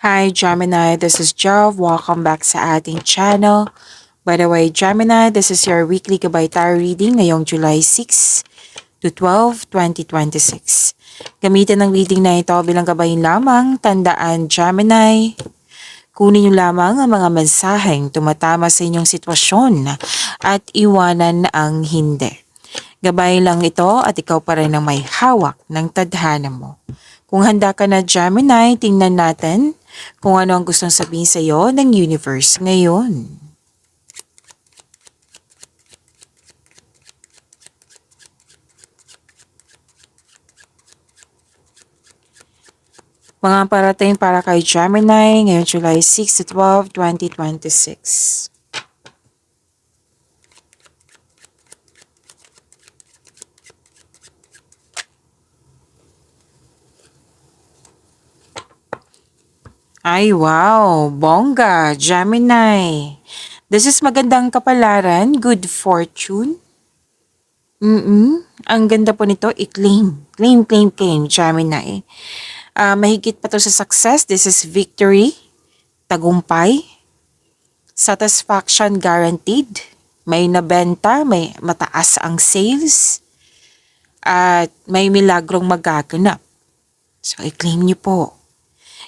Hi Gemini, this is Jov. Welcome back sa ating channel. By the way, Gemini, this is your weekly gabay tarot reading ngayong July 6 to 12, 2026. Gamitin ng reading na ito bilang gabay lamang. Tandaan, Gemini, kunin niyo lamang ang mga mensaheng tumatama sa inyong sitwasyon at iwanan ang hindi. Gabay lang ito at ikaw pa rin ang may hawak ng tadhana mo. Kung handa ka na Gemini, tingnan natin kung ano ang gustong sabihin sa iyo ng universe ngayon. Mga parating para kay Gemini ngayong July 6 to 12, 2026. Ay wow, bongga, Gemini. This is magandang kapalaran, good fortune. Ang ganda po nito, i-claim. Claim, Gemini. Mahigit pa to sa success. This is victory, tagumpay, satisfaction guaranteed. May nabenta, may mataas ang sales, at may milagrong magaganap. So, i-claim niyo po.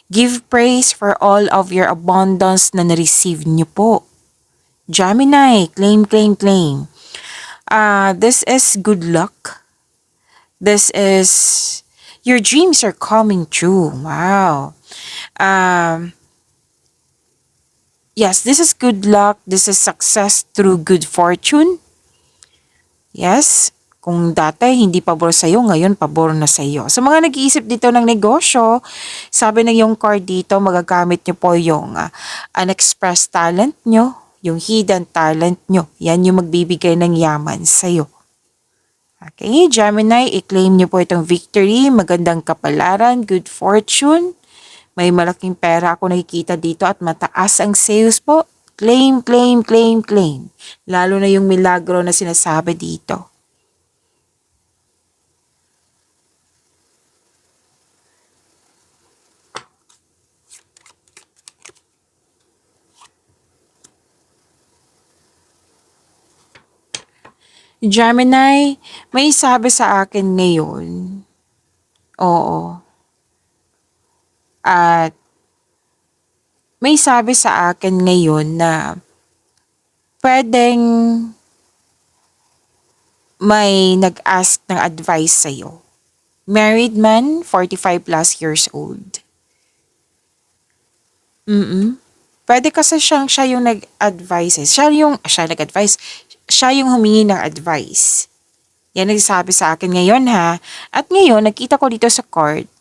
Give praise for all of your abundance na na-receive niyo po. Gemini, claim. This is good luck. This is, your dreams are coming true. Wow. Yes, this is good luck. This is success through good fortune. Yes, kung dati hindi pabor sa'yo, ngayon pabor na sa'yo. Sa mga nag-iisip dito ng negosyo, sabi ng yung card dito, magagamit nyo po yung unexpressed talent nyo, yung hidden talent nyo. Yan yung magbibigay ng yaman sa'yo. Okay, Gemini, i-claim nyo po itong victory, magandang kapalaran, good fortune. May malaking pera ako nakikita dito at mataas ang sales po. Claim. Lalo na yung milagro na sinasabi dito. Gemini, may sabi sa akin ngayon. Oo. At may sabi sa akin ngayon na pwedeng may nag-ask ng advice sa'yo. Married man, 45 plus years old. Pwede kasi siya yung nag-advise. Siya nag-advise. Siya yung humingi ng advice. Yan nagsasabi sa akin ngayon ha. At ngayon, nakita ko dito sa card,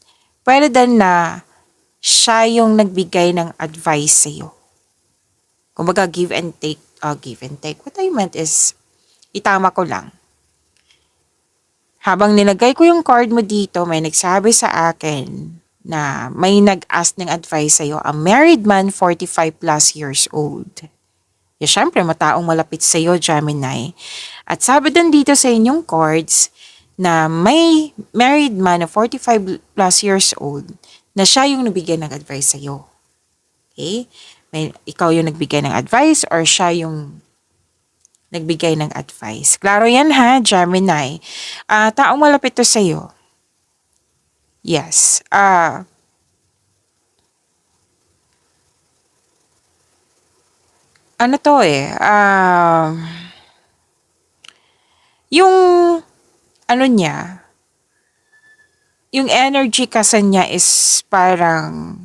pwede din na siya yung nagbigay ng advice sa'yo. Kumbaga, give and take. Give and take. What I meant is, itama ko lang. Habang nilagay ko yung card mo dito, may nagsabi sa akin na may nag-ask ng advice sa'yo. A married man, 45 plus years old. Syempre, mataong malapit sa'yo, Gemini. At sabi din dito sa inyong cards na may married man na 45 plus years old na siya yung nabigyan ng advice sa'yo. Okay? Ikaw yung nagbigay ng advice or siya yung nagbigay ng advice. Klaro yan ha, Gemini. Taong malapit to sa'yo. Yes. Ano to yung ano niya, yung energy kasi niya is parang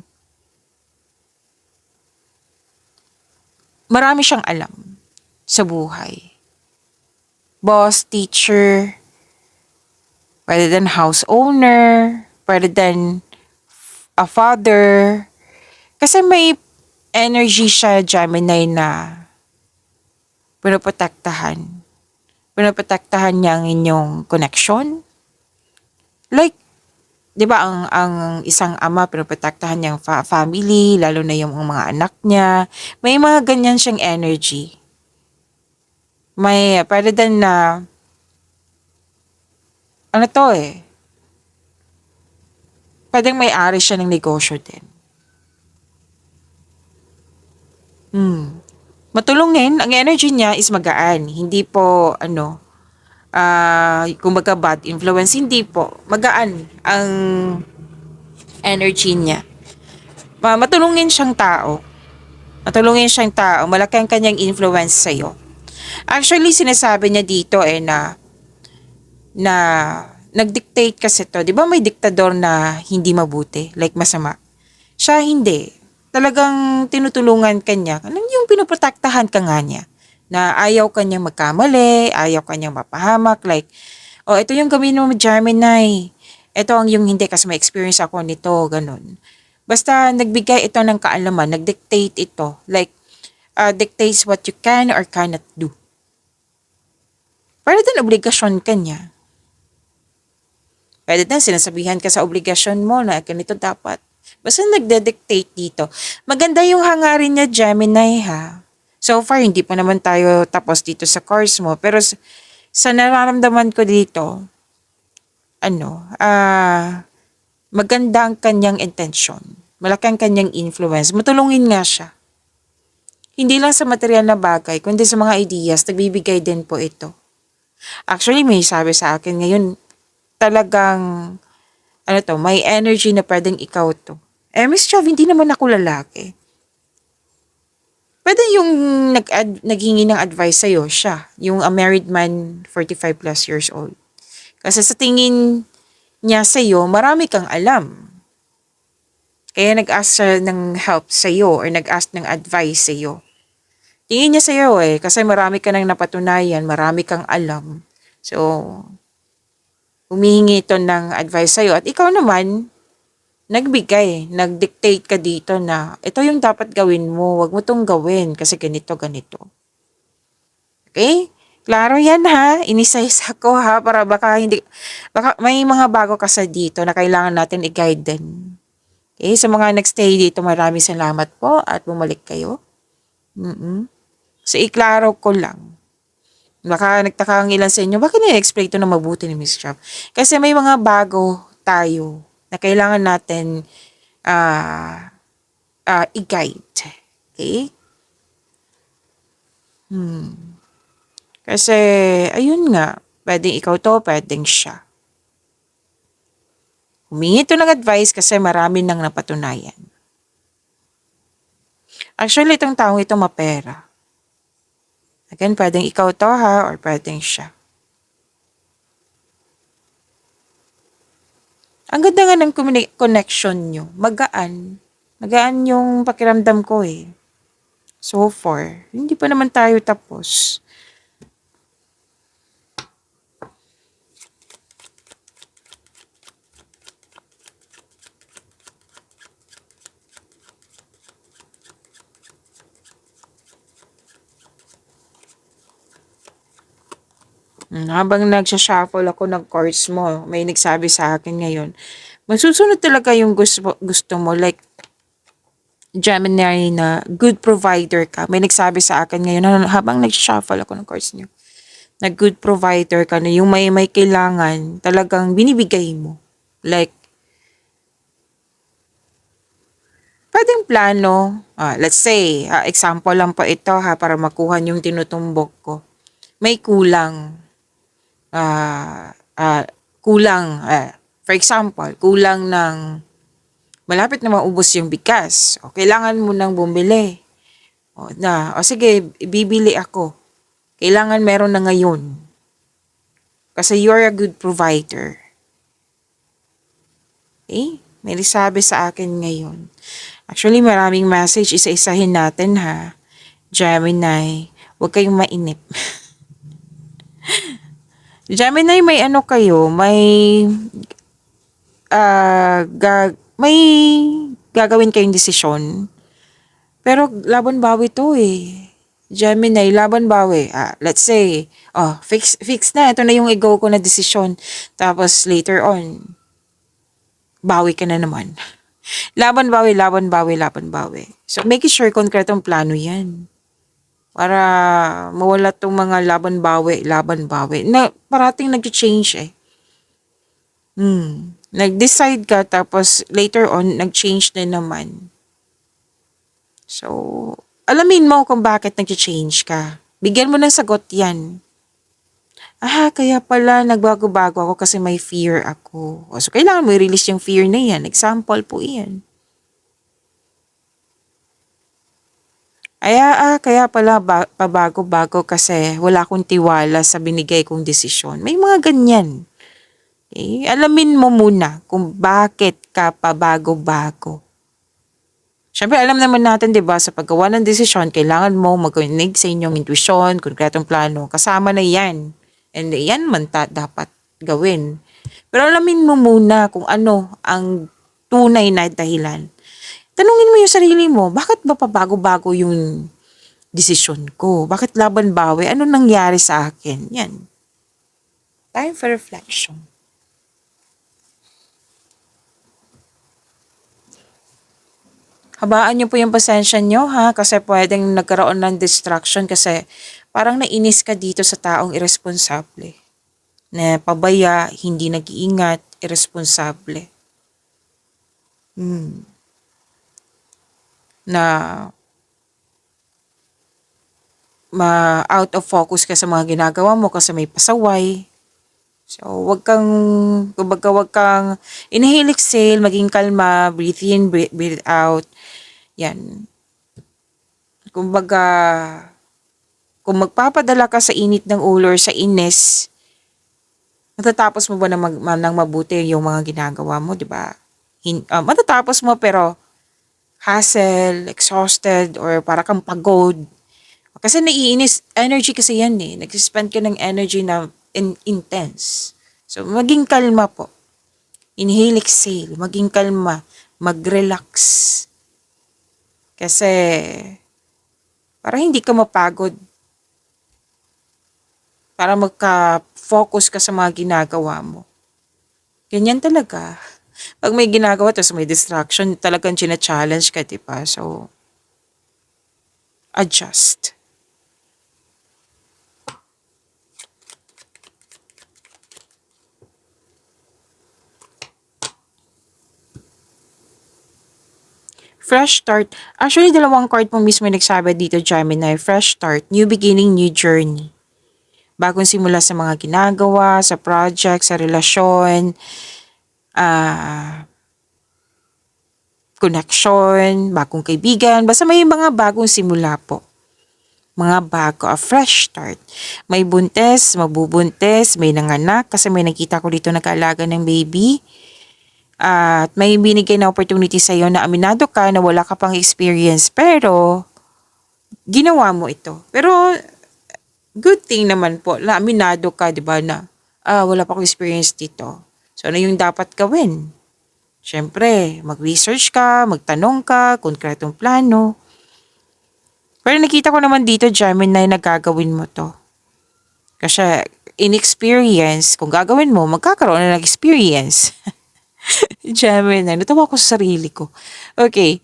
marami siyang alam sa buhay. Boss, teacher, pwede din house owner, pwede din a father. Kasi may energy siya, Gemini, na pinoprotektahan. Pinoprotektahan niya ang inyong connection. Like, di ba ang isang ama pinoprotektahan niyang family, lalo na yung mga anak niya. May mga ganyan siyang energy. May, pwede din na, ano to pwedeng may-ari siya ng negosyo din. Matulungin, ang energy niya is magaan. Hindi po, kumbaga bad influence. Hindi po. Magaan ang energy niya. Matulungin siyang tao. Matulungin siyang tao. Malaki ang kanyang influence sa'yo. Actually, sinasabi niya dito na nag-dictate kasi to. Di ba may diktador na hindi mabuti? Like masama. Siya hindi. Talagang tinutulungan ka niya. Anong yung pinoprotektahan ka nga niya? Na ayaw kanyang magkamali, ayaw kanyang mapahamak. Like, oh, ito yung gawin mo, Gemini. Ito ang yung hindi kasi may experience ako nito, ganun. Basta nagbigay ito ng kaalaman, nag-dictate ito. Like, dictates what you can or cannot do. Para din obligasyon ka niya. Pwede din sinasabihan ka sa obligasyon mo na ganito dapat. Basta nagde-dictate dito. Maganda yung hangarin niya, Gemini, ha? So far, hindi pa naman tayo tapos dito sa course mo. Pero sa nararamdaman ko dito, maganda ang kanyang intention. Malaki ang kanyang influence. Matulungin nga siya. Hindi lang sa material na bagay, kundi sa mga ideas, nagbibigay din po ito. Actually, may sabi sa akin ngayon, talagang, may energy na pwedeng ikaw to. Miss Chav, hindi naman ako lalaki. Pwede yung naghingi ng advice sa'yo, siya. Yung a married man, 45 plus years old. Kasi sa tingin niya sa'yo, marami kang alam. Kaya nag-ask siya ng help sa'yo or nag-ask ng advice sa'yo. Tingin niya sa'yo kasi marami ka nang napatunayan, marami kang alam. So, humihingi ito ng advice sa'yo. At ikaw naman, nag-dictate ka dito na ito yung dapat gawin mo, wag mo tong gawin kasi ganito, ganito. Okay? Klaro yan ha, inisaysa ko ha, para baka may mga bago kasi dito na kailangan natin i-guide din. Okay, sa mga nagstay dito, maraming salamat po at bumalik kayo. So, iklaro ko lang. Baka nagtaka ang ilan sa inyo, bakit na-explain ito na mabuti ni Miss Chap? Kasi may mga bago tayo na kailangan natin i-guide. Okay? Kasi, ayun nga, pwedeng ikaw to, pwedeng siya. Humingi ito ng advice kasi marami nang napatunayan. Actually, itong tao ito mapera. Again, pwedeng ikaw to ha, or pwedeng siya. Ang ganda nga ng connection nyo. Magaan. Magaan yung pakiramdam ko so far. Hindi pa naman tayo tapos. Habang nagsha-shuffle ako ng cards mo, may nagsabi sa akin ngayon, masusunod talaga yung gusto mo. Like, Gemini na good provider ka. May nagsabi sa akin ngayon habang nagsha-shuffle ako ng cards niyo, na good provider ka, na yung may kailangan, talagang binibigay mo. Like, pwedeng plano, let's say, example lang po ito para makuha yung tinutumbok ko. May kulang. For example, kulang ng malapit na maubos yung bigas. O, kailangan mo nang bumili. Sige, bibili ako. Kailangan meron na ngayon. Kasi you're a good provider. Okay? May sabi sa akin ngayon. Actually, maraming message. Isa-isahin natin ha. Gemini, huwag kayong mainip. Gemini, may may gagawin kayong desisyon. Pero laban bawi to Gemini, laban bawi. Let's say, fix na. Ito na yung i-go ko na desisyon. Tapos later on, bawi ka na naman. Laban bawi, laban bawi, laban bawi. So, make sure konkretong plano yan. Para mawala tong mga laban bawi, na parating nag-change Nag-decide ka tapos later on nag-change na naman. So, Alamin mo kung bakit nag-change ka. Bigyan mo ng sagot yan. Kaya pala nagbago-bago ako kasi may fear ako. O, so, kailangan mo i-release yung fear na yan. Example po yan. Kaya pala pabago-bago kasi wala akong tiwala sa binigay kong desisyon. May mga ganyan. Okay? Alamin mo muna kung bakit ka pabago-bago. Siyempre, alam naman natin, di ba, sa paggawa ng desisyon, kailangan mo mag-connect sa inyong intuition, konkretong plano. Kasama na yan. And yan man dapat gawin. Pero alamin mo muna kung ano ang tunay na dahilan. Tanungin mo yung sarili mo, bakit ba pabago-bago yung desisyon ko? Bakit laban bawi? Ano nangyari sa akin? Yan. Time for reflection. Habaan niyo po yung pasensya niyo ha kasi pwedeng nagkaroon ng distraction kasi parang nainis ka dito sa taong irresponsable. Na pabaya, hindi nag-iingat, irresponsable. Na out of focus ka sa mga ginagawa mo kasi may pasaway. So, wag kang inhale, exhale, maging kalma, breathe in, breathe out. Yan. Kumbaga, kung magpapadala ka sa init ng ulo or sa inis, matatapos mo ba ng mabuti yung mga ginagawa mo, di ba? Matatapos mo pero hassle, exhausted, or para kang pagod. Kasi naiinis, energy kasi yan eh. Nag-spend ka ng energy na intense. So, maging kalma po. Inhale, exhale. Maging kalma. Mag-relax. Kasi, para hindi ka mapagod. Para magka-focus ka sa mga ginagawa mo. Ganyan talaga. Pag may ginagawa, tapos may distraction, talagang challenge ka, diba? So, adjust. Fresh start. Actually, dalawang card po mismo yung nagsabi dito, Gemini. Fresh start, new beginning, new journey. Bagong simula sa mga ginagawa, sa project, sa relasyon, connection, bagong kaibigan. Basta may mga bagong simula po. Mga bago, a fresh start. May buntes, mabubuntes, may nanganak kasi may nakita ko dito nag-aalaga ng baby. At may binigay na opportunity sa iyo na aminado ka na wala ka pang experience pero ginawa mo ito. Pero good thing naman po na aminado ka, 'di ba, na wala pa akong experience dito. So ano yung dapat gawin? Siyempre, mag-research ka, magtanong ka, konkretong plano. Pero nakita ko naman dito, Gemini, na gagawin mo to. Kasi inexperience, kung gagawin mo, magkakaroon na ng experience. Gemini, natawa ko sa sarili ko. Okay.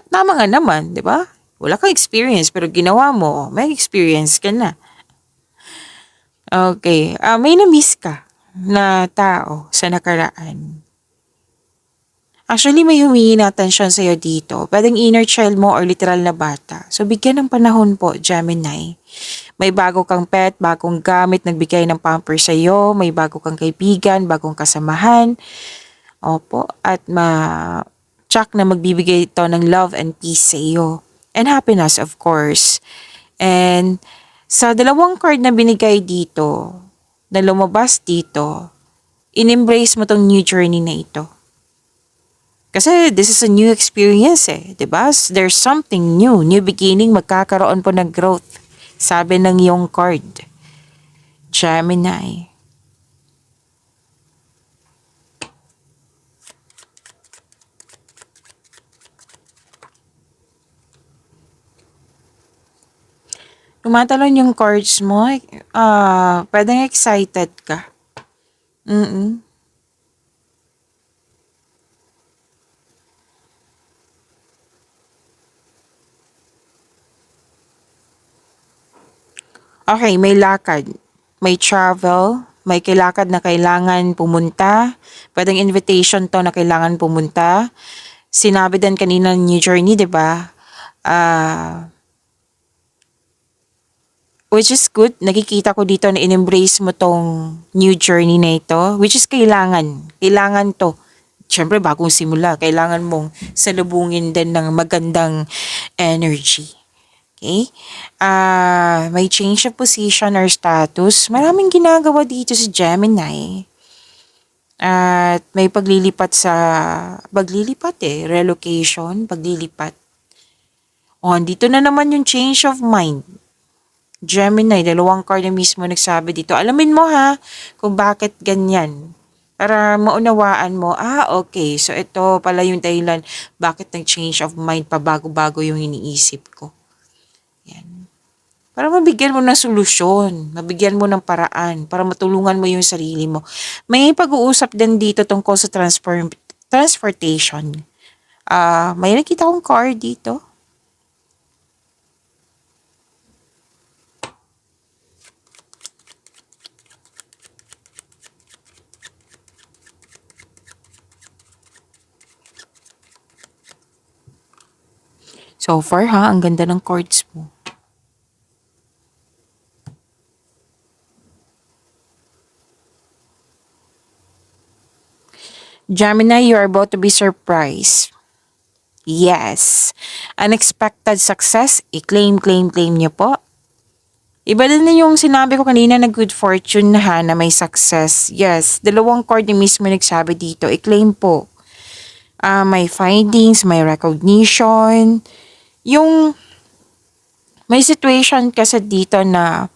Tama nga naman, di ba? Wala kang experience, pero ginawa mo, may experience ka na. Okay. May na-miss ka na tao sa nakaraan. Actually, may humingi na atensyon sa'yo dito. Pwedeng inner child mo or literal na bata. So, bigyan ng panahon po, Gemini. May bago kang pet, bagong gamit, nagbigay ng pamper sa'yo. May bago kang kaibigan, bagong kasamahan. Opo. At check na magbibigay ito ng love and peace sa'yo. And happiness, of course. And sa dalawang card na binigay dito, na lumabas dito, in-embrace mo tong new journey na ito. Kasi this is a new experience eh, 'di ba? There's something new beginning, magkakaroon po ng growth. Sabi ng iyong card. Gemini. Tumatalon yung cards mo, pwedeng excited ka. Okay, may lakad, may travel, may kilakad na kailangan pumunta, pwedeng invitation to na kailangan pumunta, Sinabi din kanina ng New Journey, di ba? Which is good. Nakikita ko dito na in-embrace mo tong new journey na ito. Which is kailangan. Kailangan to. Siyempre, bagong simula. Kailangan mong salubungin din ng magandang energy. Okay? May change of position or status. Maraming ginagawa dito si Gemini. At may relocation, paglilipat. Dito na naman yung change of mind. Gemini, dalawang card na mismo nagsabi dito. Alamin mo ha, kung bakit ganyan. Para maunawaan mo, okay, so ito pala yung dahilan bakit nag-change of mind pa bago-bago yung iniisip ko. Yan. Para mabigyan mo ng solusyon, mabigyan mo ng paraan, para matulungan mo yung sarili mo. May pag-uusap din dito tungkol sa transportation. May nakita akong card dito. So far ang ganda ng cards mo. Gemini, you are about to be surprised. Yes. Unexpected success, i-claim niyo po. Iba din na yung sinabi ko kanina na good fortune na may success. Yes, dalawang card ni mismo nagsabi dito, i-claim po. May findings, may recognition. Yung may situation kasi dito na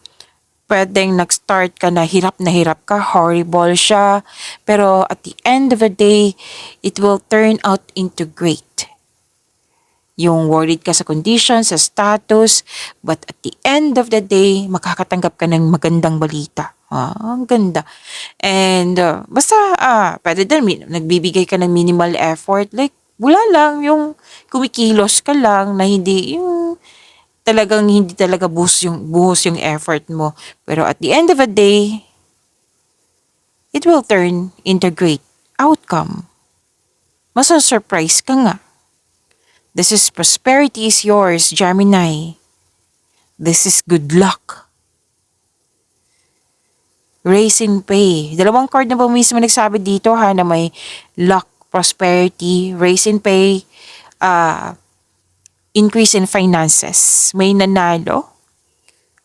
pwedeng nag-start ka na hirap ka, horrible siya. Pero at the end of the day, it will turn out into great. Yung worried ka sa condition, sa status, but at the end of the day, makakatanggap ka ng magandang balita. Ang ganda. And basta, pwede din, nagbibigay ka ng minimal effort. Like, wala lang, yung kumikilos ka lang na hindi, yung hindi talaga buhos yung effort mo. Pero at the end of the day, it will turn into great outcome. Masa-surprise ka nga. This is prosperity is yours, Gemini. This is good luck. Raise and pay. Dalawang card na po mismo nagsabi dito na may luck, prosperity, raise and pay, increase in finances. May nanalo.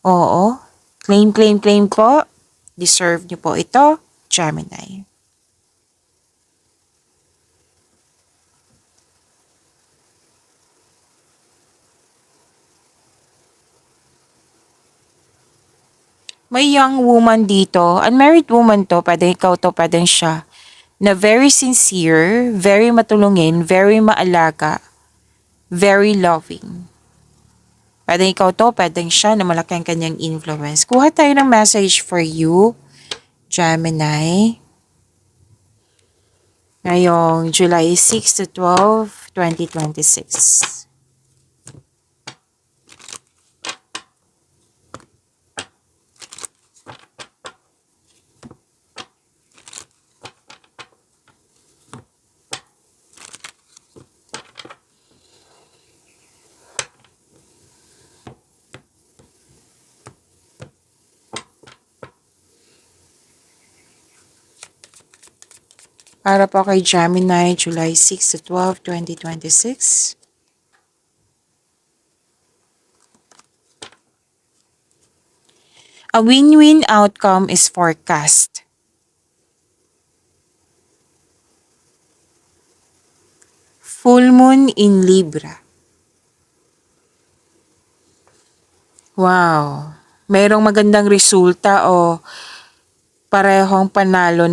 Oo. Claim po. Deserve niyo po ito, Gemini. May young woman dito, unmarried woman to, pwede ikaw to, pwede siya, na very sincere, very matulungin, very maalaga, very loving. Pwede ikaw to, pwede siya na malaki ang kanyang influence. Kuha tayo ng message for you, Gemini. Ngayong July 6 to 12, 2026. Para po kay Gemini, July 6 to 12, 2026. A win-win outcome is forecast. Full moon in Libra. Wow. Mayroong magandang resulta o parehong panalo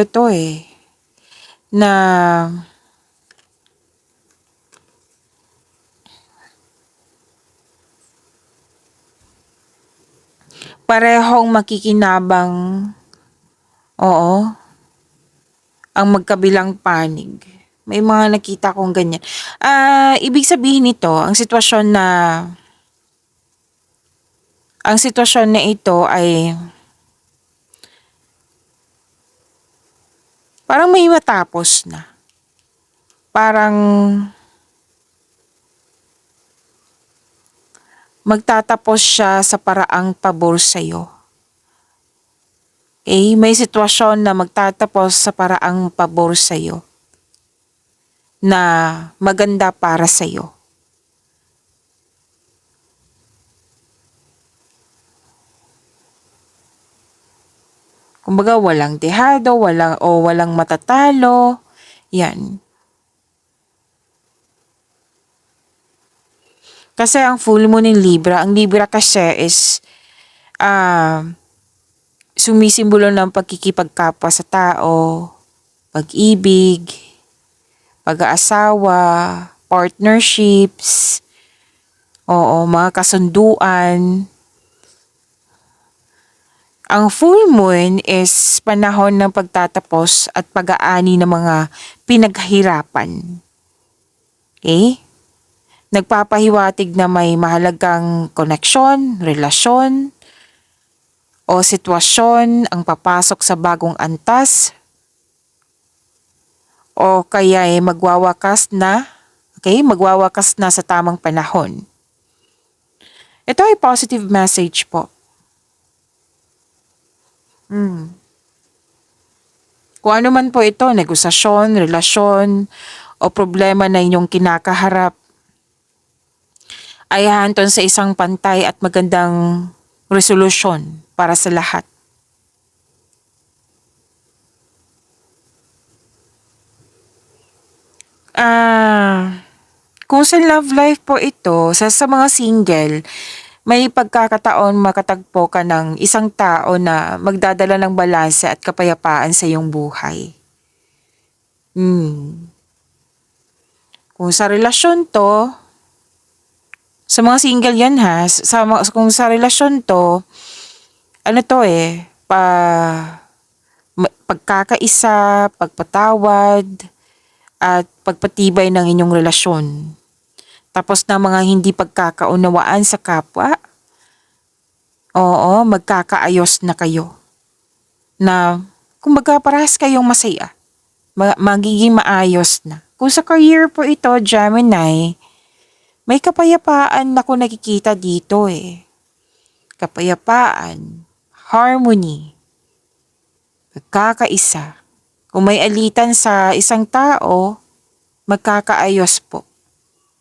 to na parehong makikinabang, ang magkabilang panig. May mga nakita kong ganyan. Ibig sabihin nito, ang sitwasyon na ito ay parang may matapos na. parang magtatapos siya sa paraang pabor sa'yo. Okay? May sitwasyon na magtatapos sa paraang pabor sa'yo na maganda para sa'yo. Kumbaga walang dehado, walang matatalo. Yan. Kasi ang full moon ng Libra, ang Libra kasi is sumisimbolo ng pagkikipagkapwa sa tao, pag-ibig, pag-aasawa, partnerships, oo, mga kasunduan. Ang full moon is panahon ng pagtatapos at pag-aani ng mga pinaghirapan. Okay? Nagpapahiwatig na may mahalagang koneksyon, relasyon, o sitwasyon ang papasok sa bagong antas o kaya ay magwawakas na sa tamang panahon. Ito ay positive message po. Kung ano man po ito, negosasyon, relasyon, o problema na inyong kinakaharap, ay hahanton sa isang pantay at magandang resolusyon para sa lahat. Kung sa love life po ito, sa mga single, may pagkakataon makatagpo ka ng isang tao na magdadala ng balanse at kapayapaan sa iyong buhay. Kung sa relasyon to, sa mga single yan ha, kung sa relasyon to, ano to pagkakaisa, pagpatawad, at pagpatibay ng inyong relasyon. Tapos na mga hindi pagkakaunawaan sa kapwa, oo, magkakaayos na kayo. Na, kumbaga parehas kayong masaya. Magiging maayos na. Kung sa career po ito, Gemini, may kapayapaan na ako nakikita dito Kapayapaan, harmony, pagkakaisa. Kung may alitan sa isang tao, magkakaayos po.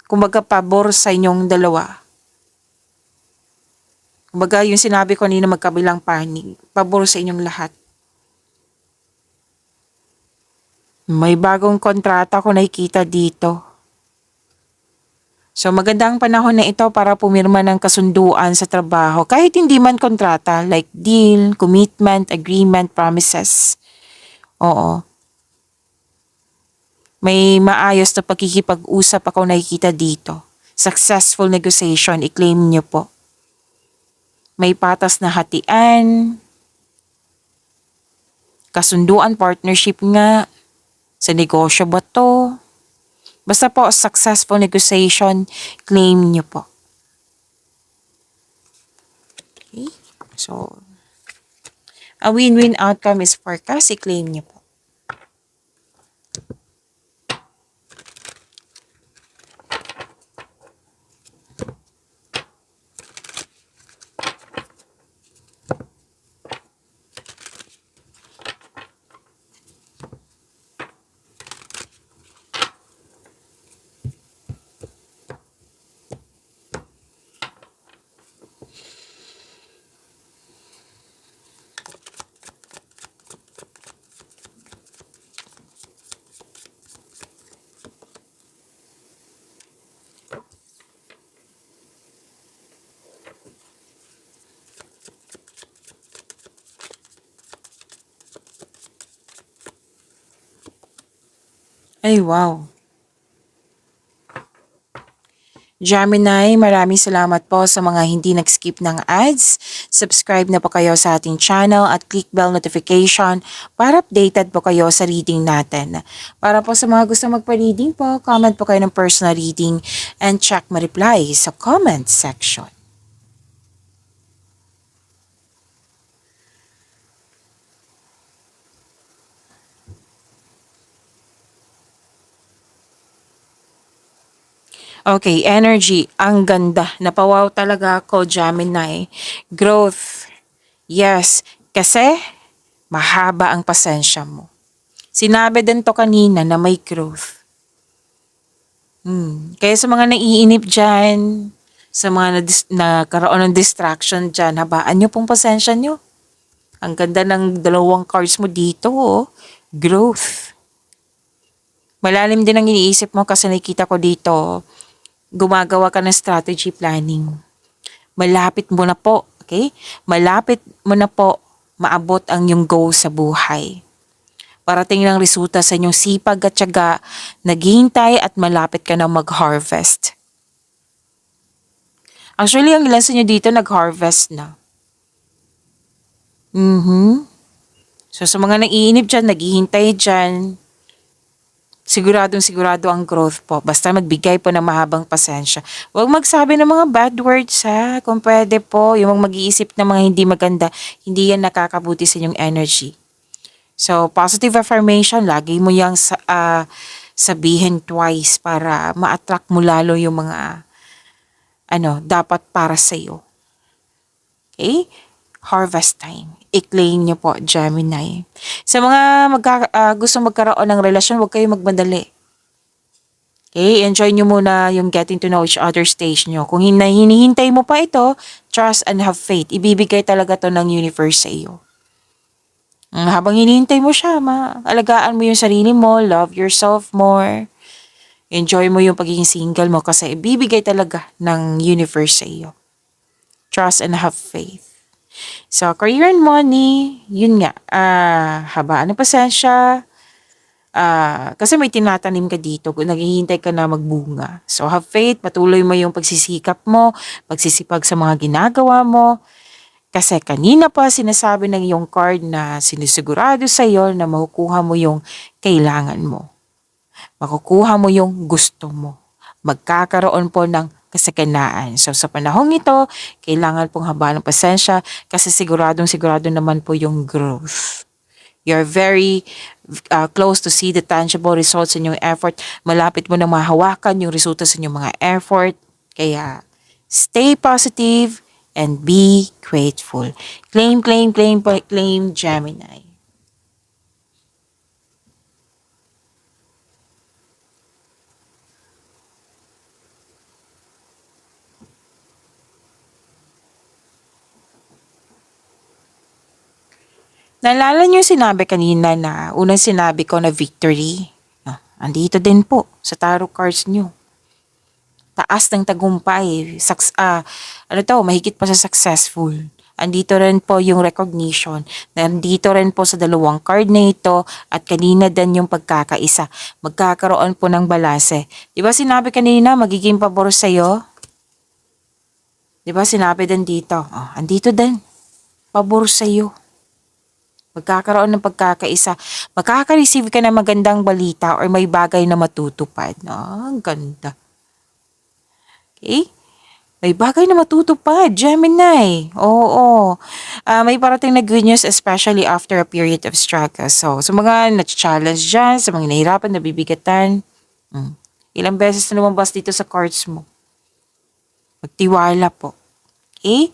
Kumbaga pabor sa inyong dalawa. Kumbaga yung sinabi ko kanina magkabilang panig, pabor sa inyong lahat. May bagong kontrata ko nakikita dito. So magandang panahon na ito para pumirma ng kasunduan sa trabaho kahit hindi man kontrata like deal, commitment, agreement, promises. Oo. May maayos na pagkikipag-usap ako nakikita dito. Successful negotiation, i-claim niyo po. May patas na hatian, kasunduan, partnership nga, sa negosyo ba to? Basta po, successful negotiation, claim nyo po. Okay? So, a win-win outcome is forecast, i-claim nyo po. Ay, wow. Gemini, maraming salamat po sa mga hindi nag-skip ng ads. Subscribe na po kayo sa ating channel at click bell notification para updated po kayo sa reading natin. Para po sa mga gusto magpa-reading po, comment po kayo ng personal reading and check ma-reply sa comment section. Okay, energy. Ang ganda. Napawaw talaga ako, Gemini. Growth. Yes, kasi mahaba ang pasensya mo. Sinabi din to kanina na may growth. Kaya sa mga naiinip dyan, sa mga nagkaroon ng distraction dyan, habaan nyo pong pasensya nyo. Ang ganda ng dalawang cards mo dito, oh. Growth. Malalim din ang iniisip mo kasi nakikita ko dito, gumagawa ka ng strategy planning. Malapit mo na po, okay? Malapit mo na po maabot ang iyong goal sa buhay. Parating ng resulta sa inyong sipag at tiyaga, naghihintay at malapit ka na mag-harvest. Actually, ang ilan sa inyo dito nag-harvest na. So sa mga naiinip dyan, naghihintay dyan, siguradong sigurado ang growth po. Basta magbigay po ng mahabang pasensya. Huwag magsabi ng mga bad words ha. Kung pwede po, yung mag-iisip ng mga hindi maganda, hindi yan nakakabuti sa inyong energy. So, positive affirmation, lagi mo yang sabihin twice para ma-attract mo lalo yung mga dapat para sa'yo. Okay? Harvest time. I-claim niyo po, Gemini. Sa mga gusto magkaroon ng relasyon, huwag kayong magmadali. Okay? Enjoy nyo muna yung getting to know each other stage nyo. Kung hinihintay mo pa ito, trust and have faith. Ibibigay talaga to ng universe sa iyo. Habang hinihintay mo siya, alagaan mo yung sarili mo, love yourself more. Enjoy mo yung pagiging single mo kasi ibibigay talaga ng universe sa iyo. Trust and have faith. So, career and money, yun nga, habaan ng pasensya, kasi may tinatanim ka dito, naghihintay ka na magbunga. So, have faith, patuloy mo yung pagsisikap mo, pagsisipag sa mga ginagawa mo, kasi kanina pa sinasabi ng iyong card na sinisigurado sa iyo na makukuha mo yung kailangan mo. Makukuha mo yung gusto mo. Magkakaroon po ng kasaganaan. So sa panahong ito, kailangan pong habaan ng pasensya kasi sigurado naman po yung growth. You're very close to see the tangible results in your effort. Malapit mo na mahawakan yung resulta sa inyong mga effort. Kaya stay positive and be grateful. Claim, Gemini. Naalala niyo yung sinabi kanina na unang sinabi ko na victory? Andito din po sa tarot cards niyo. Taas ng tagumpay. Mahigit pa sa successful. Andito rin po yung recognition. Nandito rin po sa dalawang card na ito at kanina din yung pagkakaisa. Magkakaroon po ng balanse. Di ba sinabi kanina magiging pabor sa'yo? Di ba sinabi din dito? Andito din. Pabor sa'yo. Magkakaroon ng pagkakaisa. Makaka-receive ka ng magandang balita or may bagay na matutupad. Ang ganda. Okay? May bagay na matutupad, Gemini. Oo. May parating na good news especially after a period of struggle. So, sa mga na-challenge dyan, sa mga nahihirapan, nabibigatan, ilang beses na lumabas dito sa cards mo. Magtiwala po. Okay?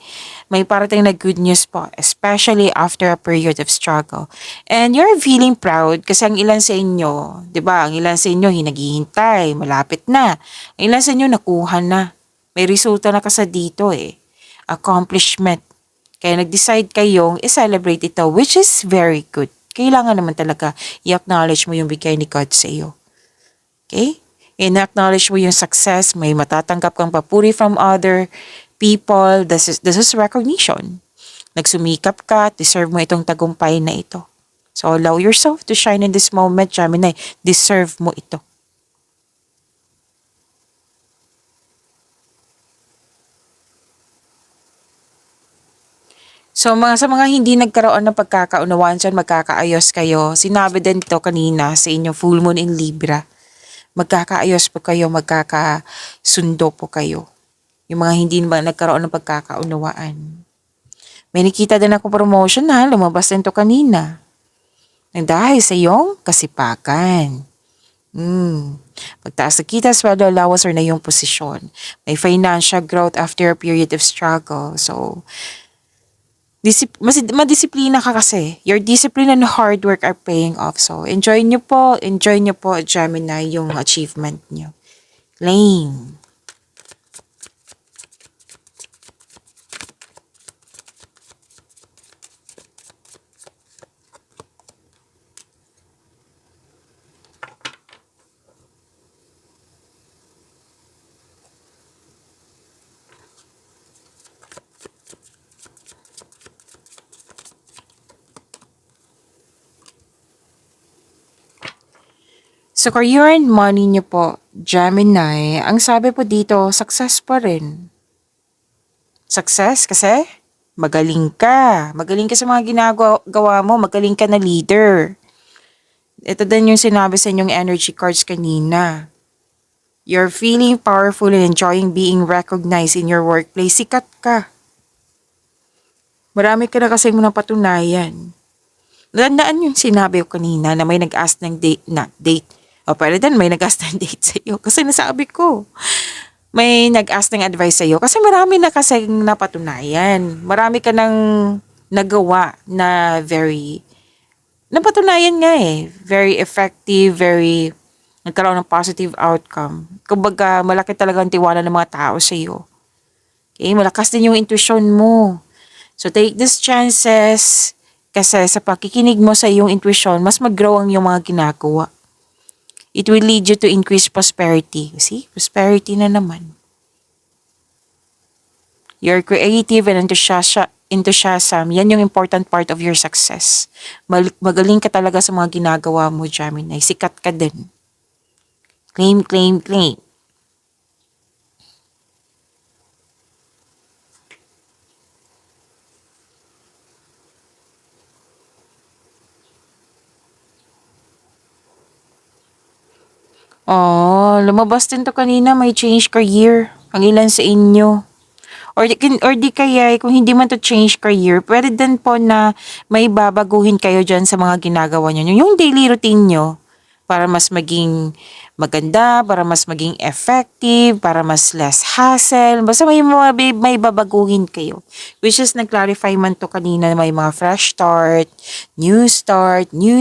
May parating na good news po, especially after a period of struggle. And you're feeling proud kasi ang ilan sa inyo, di ba, ang ilan sa inyo hinaghihintay, malapit na. Ang ilan sa inyo nakuha na. May resulta na kasi dito accomplishment. Kaya nag-decide kayong i-celebrate ito, which is very good. Kailangan naman talaga i-acknowledge mo yung bigay ni God sa iyo. Okay? I-acknowledge mo yung success, may matatanggap kang papuri from other people. This is recognition. Nagsumikap ka, deserve mo itong tagumpay na ito. So allow yourself to shine in this moment, Gemini. Deserve mo ito. So sa mga hindi nagkaroon ng pagkakaunawaan dyan, magkakaayos kayo. Sinabi din ito kanina sa inyong full moon in Libra. Magkakaayos po kayo, magkakasundo po kayo. Yung mga hindi ba nagkaroon ng pagkakaunawaan. May nakita din ako promotion lumabas din to kanina. Nang dahil sa iyong kasipagan. Pagtaas na kita, sweldo allowance or na yung posisyon. May financial growth after a period of struggle. So, madisiplina ka kasi. Your discipline and hard work are paying off. So, enjoy nyo po, Gemini, yung achievement nyo. Claim. So, career and money nyo po, Gemini, ang sabi po dito, success pa rin. Success kasi magaling ka. Magaling ka sa mga ginagawa mo. Magaling ka na leader. Ito din yung sinabi sa inyong energy cards kanina. You're feeling powerful and enjoying being recognized in your workplace. Sikat ka. Marami ka na kasing napatunayan. Tandaan yung sinabi ko kanina na may nag-ask ng date. O pero din may nag-ask ng date sa iyo. Kasi nasabi ko, may nag-ask ng advice sa iyo. Kasi marami na kasing napatunayan. Marami ka nang nagawa na napatunayan nga eh. Very effective, nagkaroon ng positive outcome. Kumbaga, malaki talaga ang tiwala ng mga tao sa iyo. Okay, malakas din yung intuition mo. So, take these chances kasi sa pakikinig mo sa iyong intuition, mas mag-grow ang iyong mga ginagawa. It will lead you to increase prosperity. See? Prosperity na naman. You're creative and enthusiasm. Yan yung important part of your success. Magaling ka talaga sa mga ginagawa mo, Gemini. Sikat ka din. Claim, claim, claim. Oh, lumabas din to kanina, may change career. Ang ilan sa inyo. Or di kaya, kung hindi man to change career, pwede din po na may babaguhin kayo dyan sa mga ginagawa nyo. Yung daily routine nyo, para mas maging maganda, para mas maging effective, para mas less hassle. Basta may babaguhin kayo. Which is, nag-clarify man to kanina, may mga fresh start, new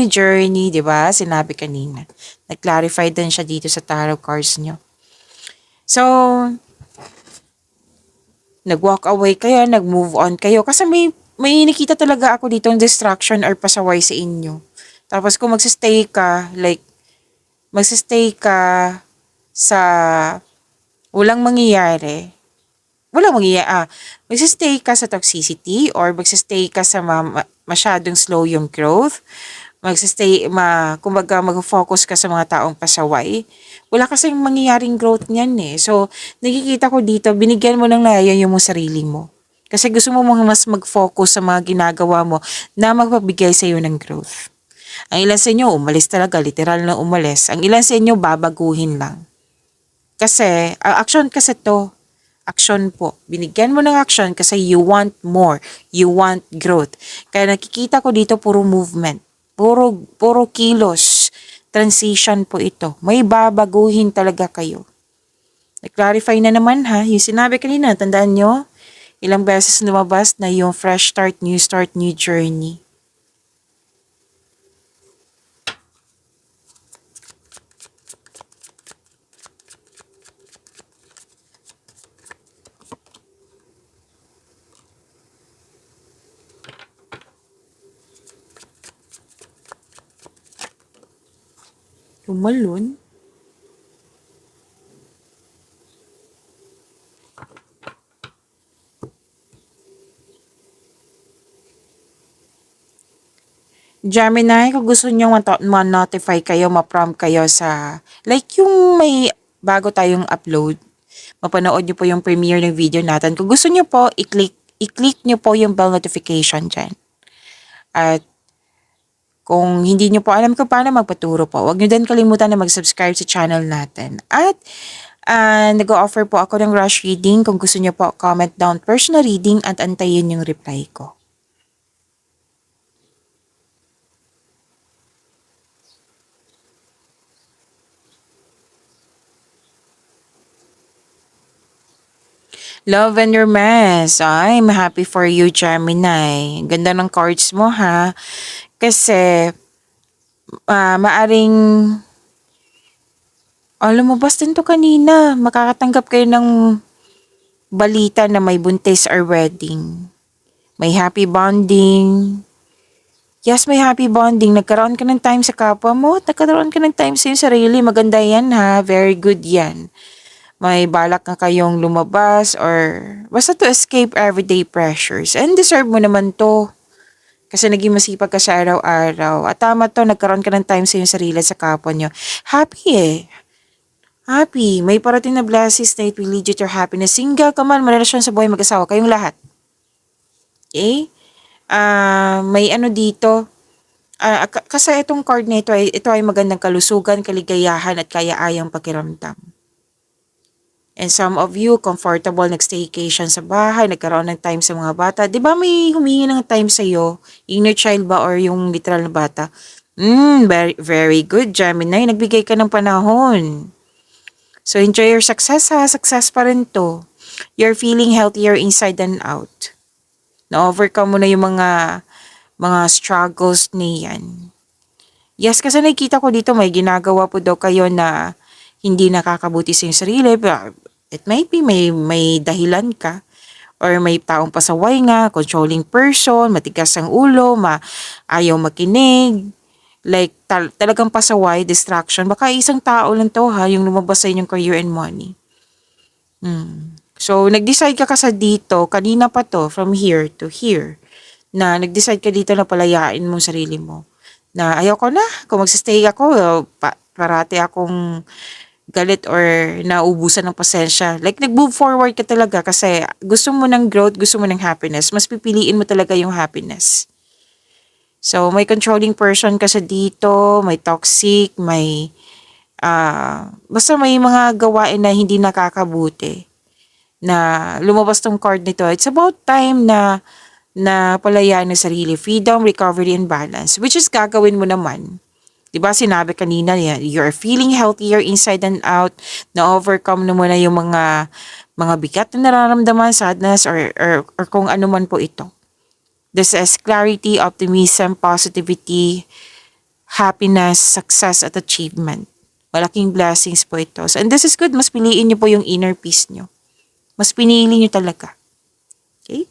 journey, di ba? Sinabi kanina. Nag-clarify din siya dito sa tarot cards nyo. So, nag-walk away kayo, nag-move on kayo. Kasi may nakita talaga ako dito ng distraction or pasaway sa inyo. Tapos kung magsistay ka sa magsistay ka sa toxicity or magsistay ka sa masyadong slow yung growth, kumbaga mag-focus ka sa mga taong pasaway, wala kasing mangyayaring growth niyan eh. So, nakikita ko dito, binigyan mo ng laya yung sarili mo. Kasi gusto mo mas mag-focus sa mga ginagawa mo na magpabigay sa iyo ng growth. Ang ilan sa inyo, umalis talaga, literal na umalis. Ang ilan sa inyo, babaguhin lang. Kasi, action kasi to. Action po. Binigyan mo ng action kasi you want more. You want growth. Kaya nakikita ko dito puro movement. Puro kilos. Transition po ito. May babaguhin talaga kayo. Nag-clarify na naman ha. Yung sinabi kanina, tandaan nyo, ilang beses lumabas na yung fresh start, new journey. Tumalon? Gemini, kung gusto nyo ma-notify kayo, ma-prompt kayo sa, like yung may bago tayong upload, mapanood nyo po yung premiere ng video natin. Kung gusto nyo po, i-click nyo po yung bell notification dyan. At kung hindi nyo po alam kung paano magpaturo po, huwag nyo din kalimutan na mag-subscribe sa channel natin. At nag-o-offer po ako ng rush reading. Kung gusto nyo po, comment down personal reading at antayin yung reply ko. Love and romance. Ay, I'm happy for you, Gemini. Ganda ng cards mo, ha? Kasi, maaring, lumabas din to kanina. Makakatanggap kayo ng balita na may buntis or wedding. May happy bonding. Yes, may happy bonding. Nagkaroon ka ng time sa kapwa mo at nagkaroon ka ng time sa iyong sarili. Maganda yan, ha? Very good yan. May balak na kayong lumabas or basta to escape everyday pressures. And deserve mo naman to. Kasi naging masipag ka sa araw-araw. At tama to, nagkaroon ka ng time sa iyong sarili at sa kapwa nyo. Happy eh. Happy. May parating na blessings na it will lead you to your happiness. Single ka man, marelasyon sa buhay mag-asawa. Kayong lahat. Okay? May ano dito. Kasi itong card na ito ay magandang kalusugan, kaligayahan at kaya-ayang pakiramdam. And some of you, comfortable, nag-staycation sa bahay, nagkaroon ng time sa mga bata. Di ba may humingi ng time sa'yo? Inner child ba or yung literal na bata? Very, very good, Gemini. Nagbigay ka ng panahon. So, enjoy your success, ha? Success pa rin to. You're feeling healthier inside and out. Na-overcome mo na yung mga struggles niyan. Yes, kasi nakikita ko dito may ginagawa po daw kayo na hindi nakakabuti sa iyong sarili. It might be may dahilan ka or may taong pasaway nga, controlling person, matigas ang ulo, ayaw makinig. Like talagang pasaway, distraction. Baka isang tao lang to, ha, yung lumabas sa inyong career and money. So, nag-decide ka kasi dito, kanina pa to, from here to here, na nag-decide ka dito na palayain mo sarili mo. Na ayoko na, kung magsistay ako, parati akong galit or naubusan ng pasensya. Like, nag-move forward ka talaga kasi gusto mo ng growth, gusto mo ng happiness. Mas pipiliin mo talaga yung happiness. So, may controlling person kasi dito, may toxic, basta may mga gawain na hindi nakakabuti na lumabas tong card nito. It's about time na palayaan ng sarili. Freedom, recovery, and balance. Which is gagawin mo naman. Diba sinabi kanina, you're feeling healthier inside and out. Na-overcome na mo na yung mga bigat na nararamdaman, sadness, or kung ano man po ito. This is clarity, optimism, positivity, happiness, success, at achievement. Malaking blessings po ito. So, and this is good. Mas piliin nyo po yung inner peace nyo. Mas pinili nyo talaga. Okay?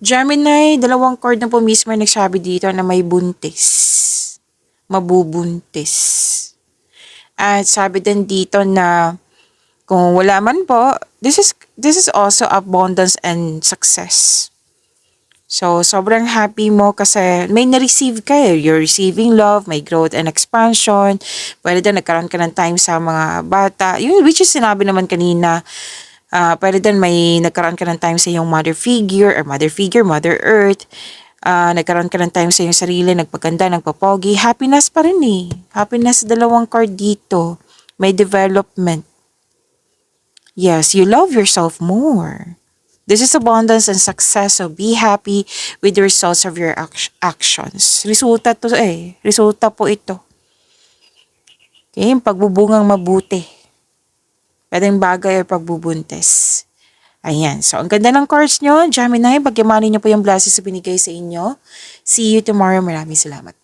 Gemini, dalawang card na po mismo nagsabi dito na may buntis. Mabubuntis. At sabi din dito na kung wala man po, this is also abundance and success. So, sobrang happy mo kasi may na-receive ka eh. You're receiving love, may growth and expansion. Pwede din nagkaroon ka ng time sa mga bata. Yun, which is sinabi naman kanina, pwede din may nagkaroon ka ng time sa iyong mother figure, Mother Earth. Nagkaroon ka ng time sa iyong sarili, nagpaganda, nagpapogi. Happiness pa rin eh. Happiness, dalawang card dito. May development. Yes, you love yourself more. This is abundance and success, so be happy with the results of your actions. Resulta to eh. Resulta po ito. Okay, pagbubungang mabuti. Pwedeng bagay o pagbubuntis. Ayan. So, ang ganda ng cards nyo, Gemini. Pagyamanin nyo po yung blessings na binigay sa inyo. See you tomorrow. Maraming salamat.